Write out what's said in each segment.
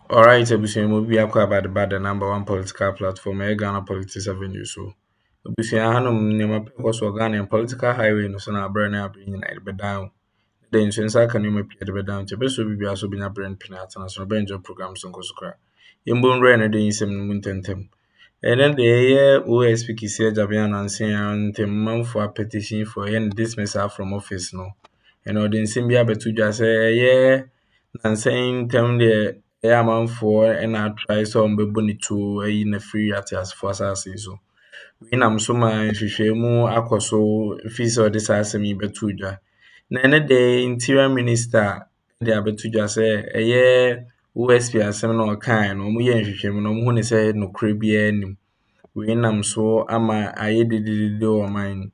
Alright, Ebusia will be about the number one political platform, Ghana Politics Avenue. So, Ebusia Hanum Nema Pekos or Ghana political highway no son burn up in the down. Then, since I can you make the down to best will be also been a brand pinat and so bench programs on Kosukra. Yimbon rain a day in some wintentem. And then the year OSP Kissi Agyabeng and saying the month for a petition for any dismissal from office no. And all the Simbia Betuja say, yeah. And saying them the airman for and I try some bebony to in a free at as for assassin so. We nam so ma nhwehwɛmu akɔ so fi sɛ ɔde saa asɛm yi bɛto dwa. Na ɛne de interior minister de abɛto dwa sɛ ɛyɛ OSP asɛm na ɔkae no ɔmo yɛɛ nhwehwɛmu na ɔmo hu ne sɛ nokorɛ biara nnim. Wei nam so ama ayɛ didididi wɔ ɔman mu.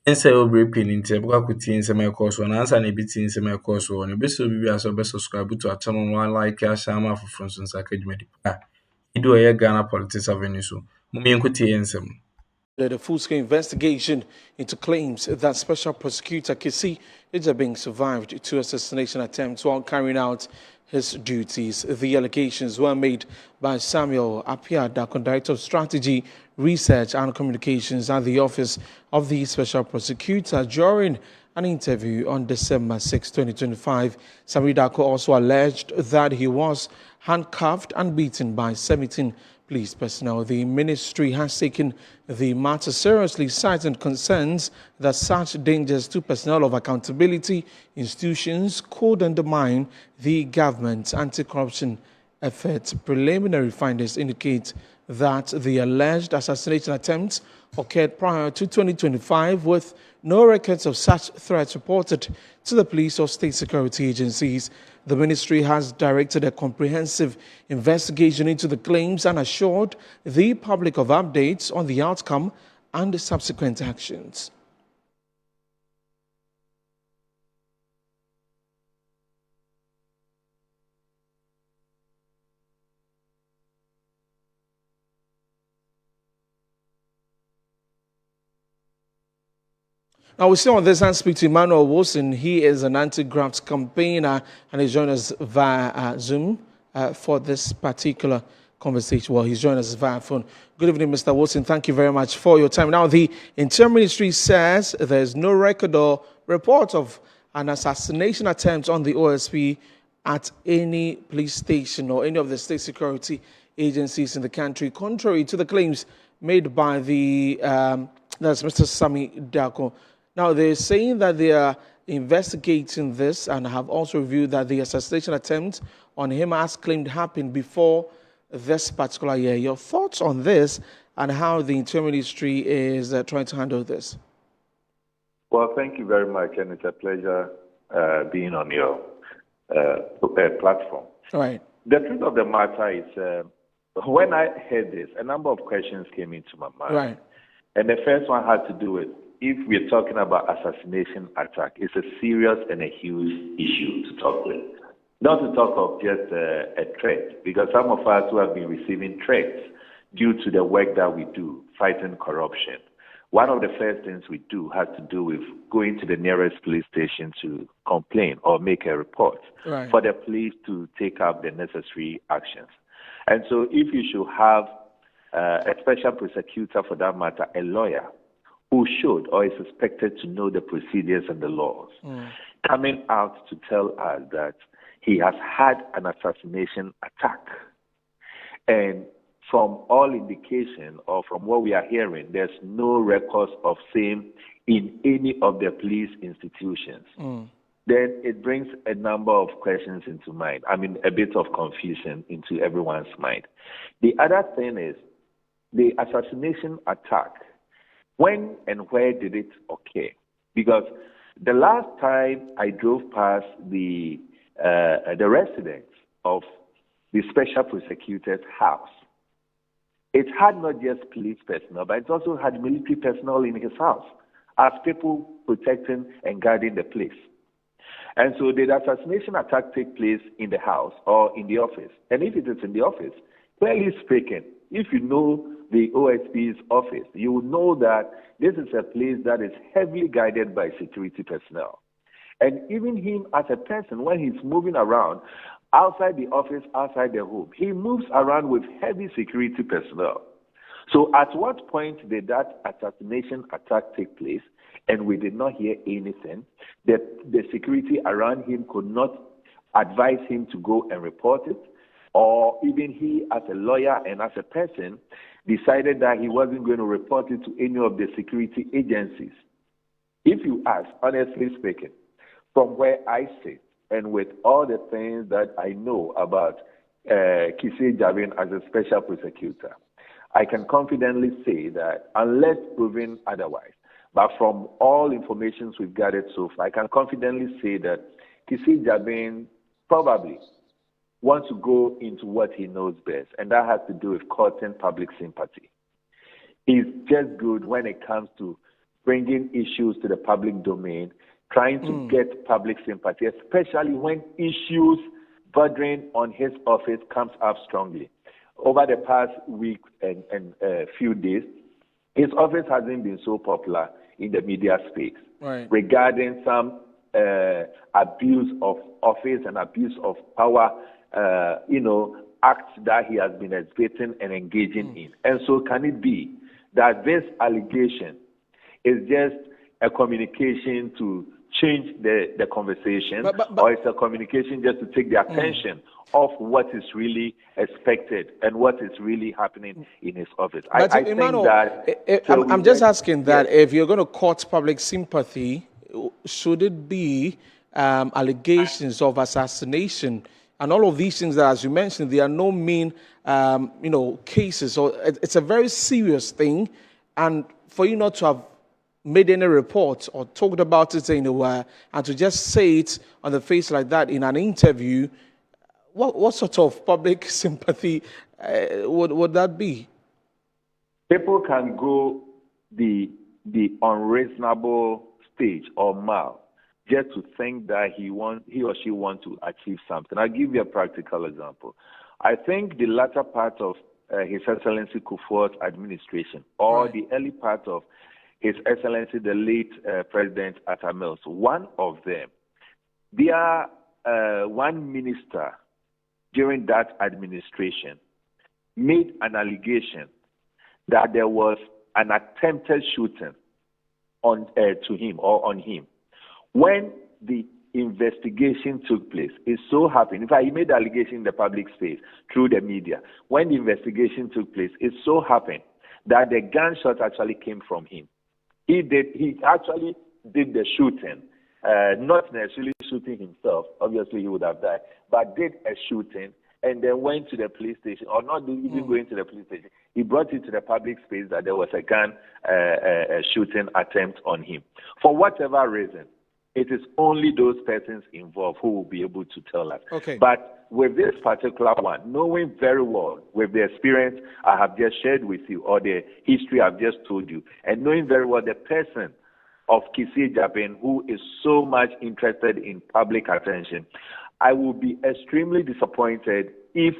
Ɛn sɛ obere pii no nti yɛbɛkɔ akɔtie nsɛm a ɛkɔɔ soɔ na ansa na yɛbɛtie nsɛm a ɛkɔɔ soɔ no yɛbɛsɛ obi biara sɛ ɔbɛsubscribe to channel no alike ahyɛ ama afoforɔ nso nsa aka dwumadi pa a ɛdi ɔyɛ Ghana Politics Avenue so. Mom yɛnkɔtie yɛn nsɛm. A full-scale investigation into claims that Special Prosecutor Kissi Agyabeng survived two assassination attempts while carrying out his duties. The allegations were made by Samuel Appiah, Director of Strategy, Research and Communications at the Office of the Special Prosecutor during an interview on December 6, 2025. Samuel Dako also alleged that he was handcuffed and beaten by 17 police personnel. The ministry has taken the matter seriously, citing concerns that such dangers to personnel of accountability institutions could undermine the government's anti-corruption efforts. Preliminary findings indicate that the alleged assassination attempts occurred prior to 2025 with no records of such threats reported to the police or state security agencies. The ministry has directed a comprehensive investigation into the claims and assured the public of updates on the outcome and the subsequent actions. Now we still on this hand speak to Emmanuel Wilson. He is an anti-graft campaigner and he's joined us via Zoom for this particular conversation. Well, he's joined us via phone. Good evening, Mr. Wilson. Thank you very much for your time. Now, the Interior Ministry says there's no record or report of an assassination attempt on the OSP at any police station or any of the state security agencies in the country, contrary to the claims made by that's Mr. Sami Dako. Now, they're saying that they are investigating this and have also reviewed that the assassination attempt on him as claimed happened before this particular year. Your thoughts on this and how the Interior Ministry is trying to handle this? Well, thank you very much, and it's a pleasure being on your platform. Right. The truth of the matter is, when I heard this, a number of questions came into my mind. Right. And the first one had to do with, if we're talking about assassination attack, it's a serious and a huge issue to talk with. Not to talk of just a threat, because some of us who have been receiving threats due to the work that we do, fighting corruption. One of the first things we do has to do with going to the nearest police station to complain or make a report for the police to take up the necessary actions. And so if you should have a special prosecutor, for that matter, a lawyer, who should or is expected to know the procedures and the laws, coming out to tell us that he has had an assassination attack. And from all indication or from what we are hearing, there's no records of same in any of the police institutions. Then it brings a number of questions into mind. I mean, a bit of confusion into everyone's mind. The other thing is the assassination attack. When and where did it occur? Because the last time I drove past the residence of the special prosecutor's house, it had not just police personnel, but it also had military personnel in his house as people protecting and guarding the place. And so did the assassination attack take place in the house or in the office? And if it is in the office, clearly speaking, if you know the OSP's office, you will know that this is a place that is heavily guided by security personnel. And even him as a person, when he's moving around, outside the office, outside the home. He moves around with heavy security personnel. So at what point did that assassination attack take place and we did not hear anything? The security around him could not advise him to go and report it, or even he as a lawyer and as a person decided that he wasn't going to report it to any of the security agencies. If you ask, honestly speaking, from where I sit and with all the things that I know about Kissi Agyabeng as a special prosecutor, I can confidently say that unless proven otherwise, but from all information we've gathered so far, I can confidently say that Kissi Agyabeng probably wants to go into what he knows best, and that has to do with courting public sympathy. He's just good when it comes to bringing issues to the public domain, trying to get public sympathy, especially when issues bordering on his office comes up strongly. Over the past week and few days, his office hasn't been so popular in the media space regarding some abuse of office and abuse of power, acts that he has been exhibiting and engaging in. And so can it be that this allegation is just a communication to change the conversation, or it's a communication just to take the attention off what is really expected and what is really happening in his office? I think that... I'm just asking that if you're going to court public sympathy, should it be allegations of assassination and all of these things that, as you mentioned, they are no mean, cases. So it's a very serious thing, and for you not to have made any reports or talked about it anywhere, and to just say it on the face like that in an interview, what sort of public sympathy would that be? People can go the unreasonable stage or mile just to think that he or she wants to achieve something. I'll give you a practical example. I think the latter part of His Excellency Akuffo's administration, or the early part of His Excellency the late President Atta, one of them, their one minister during that administration made an allegation that there was an attempted shooting on him. When the investigation took place, it so happened, in fact, he made the allegation in the public space through the media. When the investigation took place, it so happened that the gunshot actually came from him. He actually did the shooting, not necessarily shooting himself, obviously he would have died, but did a shooting and then went to the police station, or not even going to the police station. He brought it to the public space that there was a gun shooting attempt on him. For whatever reason, it is only those persons involved who will be able to tell us. Okay. But with this particular one, knowing very well, with the experience I have just shared with you, or the history I've just told you, and knowing very well the person of Kissi Agyabeng, who is so much interested in public attention, I will be extremely disappointed if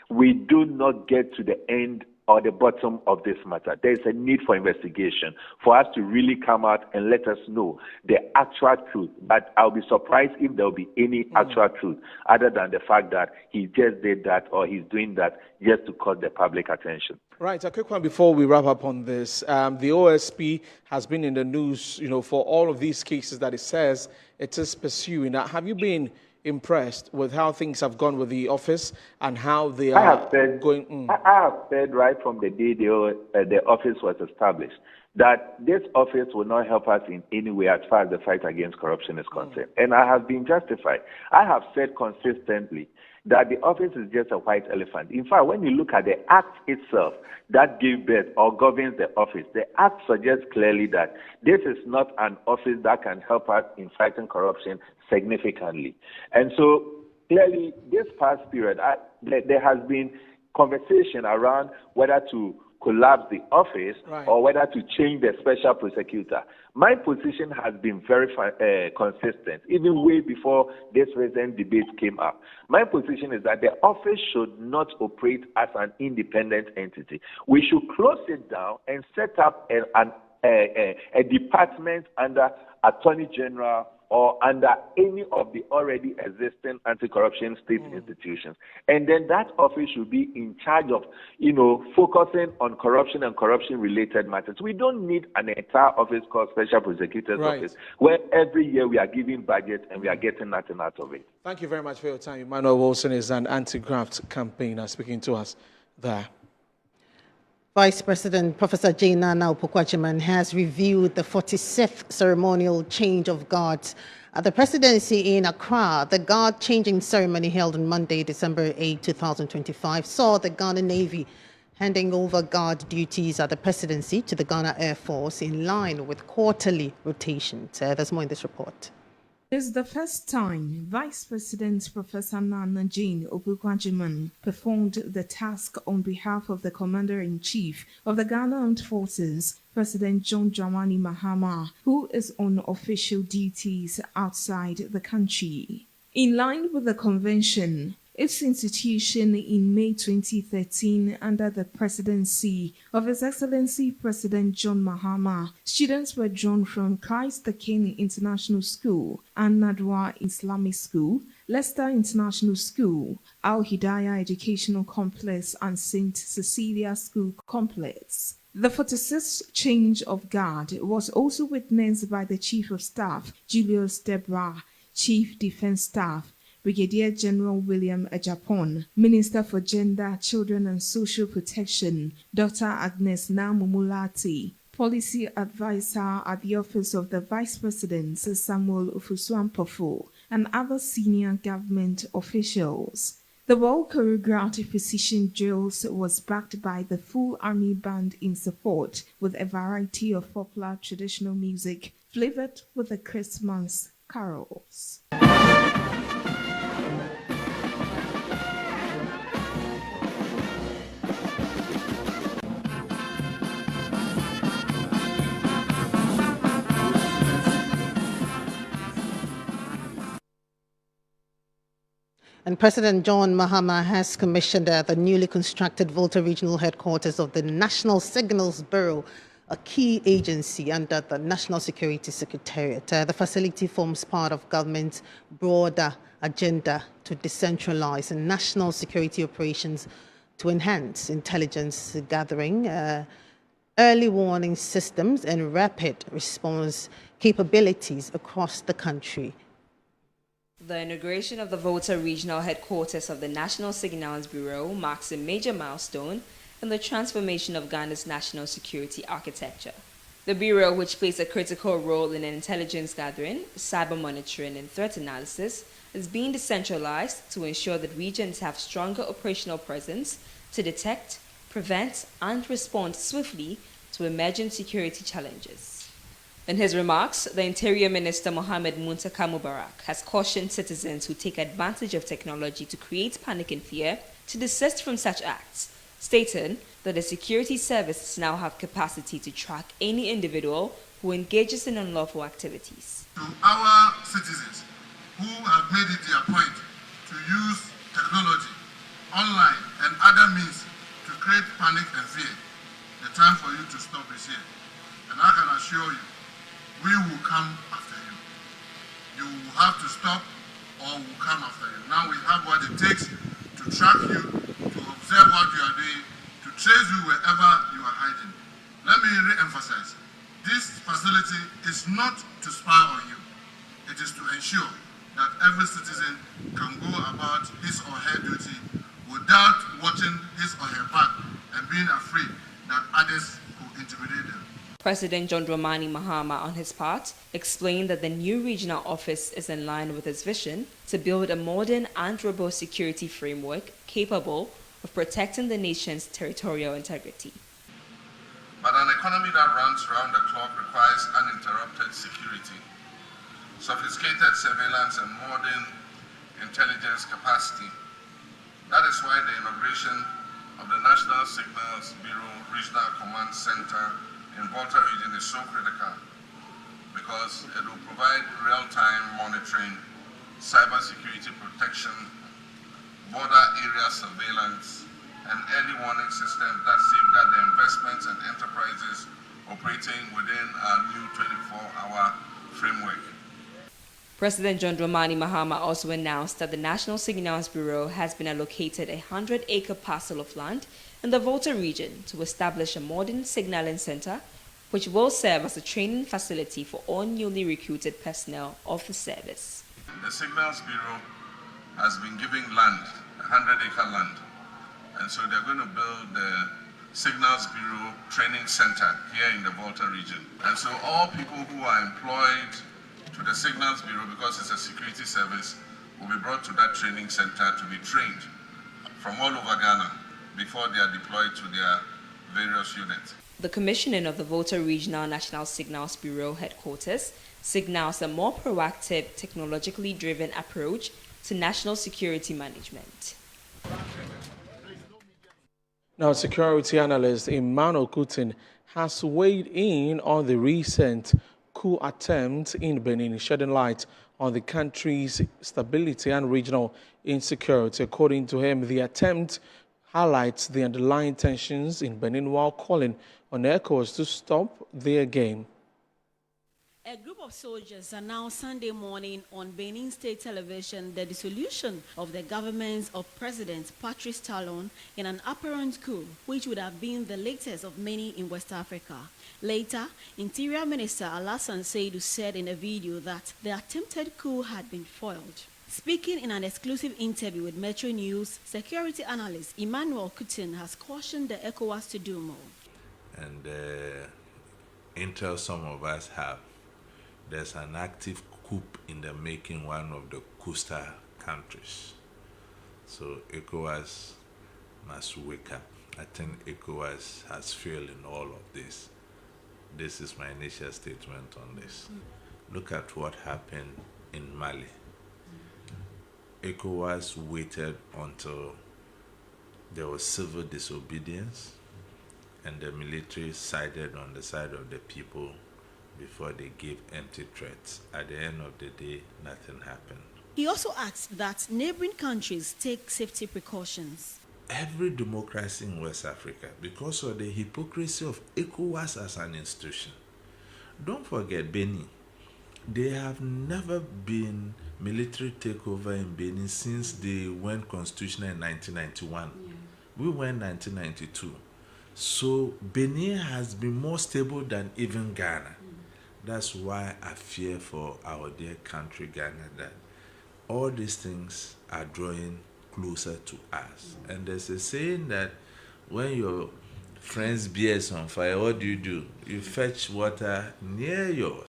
we do not get to the end or the bottom of this matter. There is a need for investigation for us to really come out and let us know the actual truth. But I'll be surprised if there will be any actual truth other than the fact that he just did that or he's doing that just to cause the public attention. Right, a quick one before we wrap up on this. The OSP has been in the news, for all of these cases that it says it is pursuing. Now, have you been impressed with how things have gone with the office and how they are going? I have said right from the day the office was established that this office will not help us in any way as far as the fight against corruption is concerned. And I have been justified. I have said consistently that the office is just a white elephant. In fact, when you look at the act itself that gave birth or governs the office, the act suggests clearly that this is not an office that can help us in fighting corruption significantly. And so, clearly, this past period, there has been conversation around whether to collapse the office or whether to change the special prosecutor. My position has been very consistent, even way before this recent debate came up. My position is that the office should not operate as an independent entity. We should close it down and set up a department under Attorney General or under any of the already existing anti-corruption state institutions. And then that office should be in charge of, focusing on corruption and corruption-related matters. We don't need an entire office called Special Prosecutor's Office, where every year we are giving budget and we are getting nothing out of it. Thank you very much for your time. Emmanuel Wilson is an anti-graft campaigner speaking to us there. Vice President Professor Jane Nana Opoku-Agyeman has reviewed the 46th ceremonial change of guards at the presidency in Accra. The guard changing ceremony held on Monday, December 8, 2025, saw the Ghana Navy handing over guard duties at the presidency to the Ghana Air Force in line with quarterly rotations. There's more in this report. This is the first time Vice President Professor Nana Jane Opoku-Agyeman performed the task on behalf of the Commander-in-Chief of the Ghana Armed Forces, President John Dramani Mahama, who is on official duties outside the country. In line with the convention, its institution in May 2013 under the presidency of His Excellency President John Mahama, students were drawn from Christ the King International School, An-Nadwa Islamic School, Leicester International School, Al-Hidayah Educational Complex and St. Cecilia School Complex. The 46th change of guard was also witnessed by the Chief of Staff, Julius Debra, Chief Defense Staff, Brigadier General William Agyapong, Minister for Gender, Children and Social Protection, Dr. Agnes Namumulati, Policy Advisor at the Office of the Vice President, Samuel Ufusuampofo, and other senior government officials. The well-choreographed precision drills was backed by the full army band in support, with a variety of popular traditional music flavored with the Christmas carols. And President John Mahama has commissioned the newly constructed Volta Regional Headquarters of the National Signals Bureau, a key agency under the National Security Secretariat. The facility forms part of government's broader agenda to decentralize national security operations to enhance intelligence gathering, early warning systems, and rapid response capabilities across the country. The inauguration of the Volta Regional Headquarters of the National Signals Bureau marks a major milestone in the transformation of Ghana's national security architecture. The Bureau, which plays a critical role in intelligence gathering, cyber monitoring, and threat analysis, is being decentralized to ensure that regions have stronger operational presence to detect, prevent, and respond swiftly to emerging security challenges. In his remarks, the Interior Minister Mohammed Muntaka Mubarak has cautioned citizens who take advantage of technology to create panic and fear to desist from such acts, stating that the security services now have capacity to track any individual who engages in unlawful activities. To our citizens who have made it their point to use technology, online, and other means to create panic and fear, the time for you to stop is here. And I can assure you, we will come after you. You will have to stop or we'll come after you. Now we have what it takes to track you, to observe what you are doing, to trace you wherever you are hiding. Let me re-emphasize, this facility is not to spy on you. It is to ensure that every citizen can go about his or her duty without watching his or her back and being afraid that others will intimidate them. President John Dramani Mahama, on his part, explained that the new regional office is in line with his vision to build a modern and robust security framework capable of protecting the nation's territorial integrity. But an economy that runs round the clock requires uninterrupted security, sophisticated surveillance, and modern intelligence capacity. That is why the inauguration of the National Signals Bureau Regional Command Center in Volta region is so critical, because it will provide real-time monitoring, cybersecurity protection, border area surveillance, and early warning systems that safeguard the investments and enterprises operating within our new 24-hour framework. President John Dramani Mahama also announced that the National Signals Bureau has been allocated a 100-acre parcel of land in the Volta region to establish a modern signaling center, which will serve as a training facility for all newly recruited personnel of the service. The Signals Bureau has been giving land, 100-acre land, and so they're going to build the Signals Bureau Training Center here in the Volta region. And so all people who are employed to the Signals Bureau, because it's a security service, will be brought to that training center to be trained from all over Ghana before they are deployed to their various units. The commissioning of the Volta Regional National Signals Bureau headquarters signals a more proactive, technologically driven approach to national security management. Now, security analyst Emmanuel Kutin has weighed in on the recent coup attempt in Benin, shedding light on the country's stability and regional insecurity. According to him, the attempt highlights the underlying tensions in Benin while calling on ECOWAS to stop their game. A group of soldiers announced Sunday morning on Benin State Television the dissolution of the governments of President Patrice Talon in an apparent coup, which would have been the latest of many in West Africa. Later, Interior Minister Alassane Seydou said in a video that the attempted coup had been foiled. Speaking in an exclusive interview with Metro News, security analyst Emmanuel Kutin has cautioned the ECOWAS to do more. And intel some of us have, there's an active coup in the making, one of the coastal countries. So ECOWAS must wake up. I think ECOWAS has failed in all of this. This is my initial statement on this. Look at what happened in Mali. ECOWAS waited until there was civil disobedience and the military sided on the side of the people before they gave empty threats. At the end of the day, nothing happened. He also asked that neighboring countries take safety precautions. Every democracy in West Africa, because of the hypocrisy of ECOWAS as an institution. Don't forget Benin. They have never been military takeover in Benin since they went constitutional in 1991. We went 1992. So Benin has been more stable than even Ghana. That's why I fear for our dear country Ghana that all these things are drawing closer to us. And there's a saying that when your friend's beer is on fire, what do? You fetch water near yours.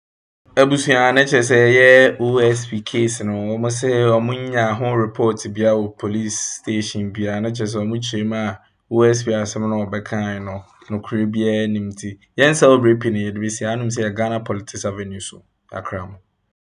Abusua na chese OSP case no almost say omunya ho report bia o police station bia na chese omuchema OSP asem no obekan no kure bia nimti yen celebrate ni de bia anum say Ghana Politics Avenue so Akroma.